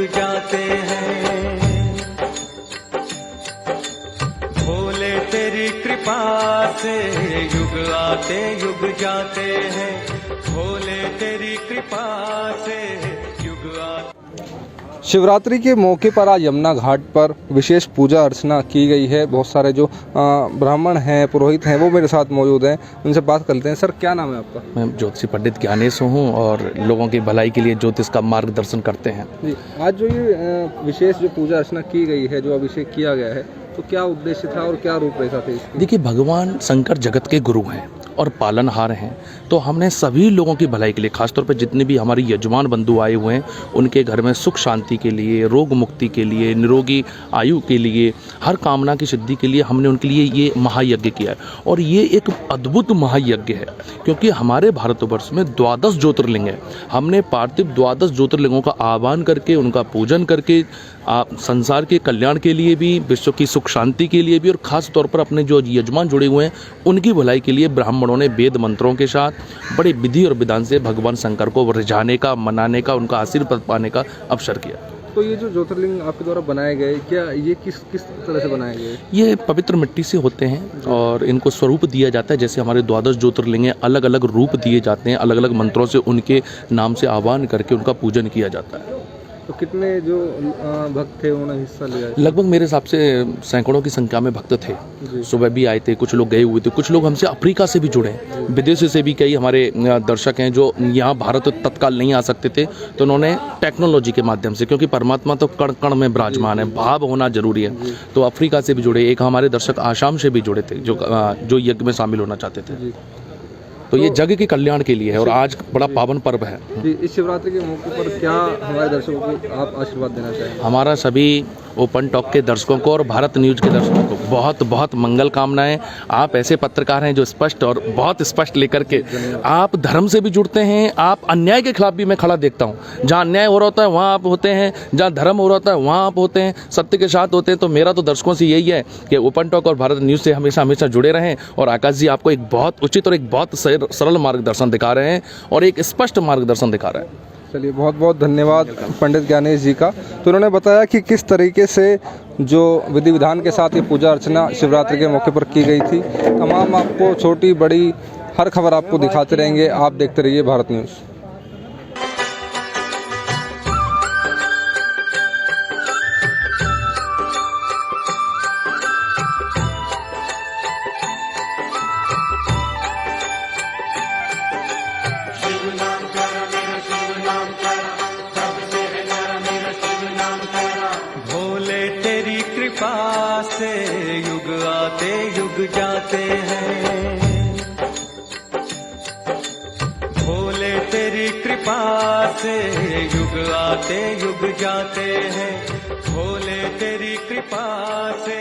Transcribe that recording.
जाते हैं। भोले तेरी कृपा से युग आते युग जाते हैं। भोले तेरी कृपा से युग आते। शिवरात्रि के मौके पर आज यमुना घाट पर विशेष पूजा अर्चना की गई है। बहुत सारे जो ब्राह्मण हैं, पुरोहित हैं, वो मेरे साथ मौजूद हैं। उनसे बात करते हैं। सर, क्या नाम है आपका? मैं ज्योतिषी पंडित ज्ञानेश हूँ और लोगों की भलाई के लिए ज्योतिष का मार्गदर्शन करते हैं। जी, आज जो ये विशेष जो पूजा अर्चना की गई है, जो अभिषेक किया गया है, तो क्या उद्देश्य था और क्या रूपरेखा थी इसकी? देखिए, भगवान शंकर जगत के गुरु हैं और पालनहार हैं, तो हमने सभी लोगों की भलाई के लिए, खासतौर पर जितने भी हमारे यजमान बंधु आए हुए हैं, उनके घर में सुख शांति के लिए, रोग मुक्ति के लिए, निरोगी आयु के लिए, हर कामना की सिद्धि के लिए हमने उनके लिए ये महायज्ञ किया है। और ये एक अद्भुत महायज्ञ है, क्योंकि हमारे भारतवर्ष में 12 ज्योतिर्लिंग है। हमने पार्थिव 12 ज्योतिर्लिंगों का आह्वान करके, उनका पूजन करके, संसार के कल्याण के लिए भी, विश्व की सुख शांति के लिए भी, और ख़ास तौर पर अपने जो यजमान जुड़े हुए हैं उनकी भलाई के लिए ब्राह्मणों ने वेद मंत्रों के साथ बड़े विधि और विधान से भगवान शंकर को रिझाने का, मनाने का, उनका आशीर्वाद पाने का अवसर किया। तो ये जो ज्योतिर्लिंग आपके द्वारा बनाए गए, क्या ये किस तरह से बनाए गए? ये पवित्र मिट्टी से होते हैं और इनको स्वरूप दिया जाता है। जैसे हमारे 12 ज्योतिर्लिंग हैं, अलग अलग रूप दिए जाते हैं, अलग अलग मंत्रों से उनके नाम से आह्वान करके उनका पूजन किया जाता है। तो कितने जो भक्त थे उन्होंने हिस्सा लिया? लगभग मेरे हिसाब से सैकड़ों की संख्या में भक्त थे। सुबह भी आए थे, कुछ लोग गए हुए थे, कुछ लोग हमसे अफ्रीका से भी जुड़े हैं, विदेश से भी कई हमारे दर्शक हैं जो यहाँ भारत तत्काल नहीं आ सकते थे, तो उन्होंने टेक्नोलॉजी के माध्यम से, क्योंकि परमात्मा तो कण कण में विराजमान है, भाव होना जरूरी है, तो अफ्रीका से भी जुड़े। एक हमारे दर्शक आसाम से भी जुड़े थे जो यज्ञ में शामिल होना चाहते थे। तो ये जग के कल्याण के लिए है और आज बड़ा पावन पर्व है। इस शिवरात्रि के मौके पर क्या हमारे दर्शकों को आप आशीर्वाद देना चाहेंगे? हमारा सभी ओपन टॉक के दर्शकों को और भारत न्यूज़ के दर्शकों को बहुत बहुत मंगल कामनाएं। आप ऐसे पत्रकार हैं जो स्पष्ट और बहुत स्पष्ट लेकर के आप धर्म से भी जुड़ते हैं। आप अन्याय के खिलाफ भी मैं खड़ा देखता हूं। जहां अन्याय हो रहा होता है वहां आप होते हैं, जहां धर्म हो रहा होता है वहां आप होते हैं, सत्य के साथ होते हैं। तो मेरा तो दर्शकों से यही है कि ओपन टॉक और भारत न्यूज़ से हमेशा हमेशा जुड़े रहें। और आकाश जी आपको एक बहुत उचित और एक बहुत सरल मार्गदर्शन दिखा रहे हैं और एक स्पष्ट मार्गदर्शन दिखा रहे हैं। चलिए, बहुत बहुत धन्यवाद पंडित ज्ञानेश जी का। तो उन्होंने बताया कि किस तरीके से जो विधि विधान के साथ ये पूजा अर्चना शिवरात्रि के मौके पर की गई थी। तमाम आपको छोटी बड़ी हर खबर आपको दिखाते रहेंगे। आप देखते रहिए भारत न्यूज़। से युग आते युग जाते हैं। भोले तेरी कृपा से युग आते युग जाते हैं। भोले तेरी कृपा से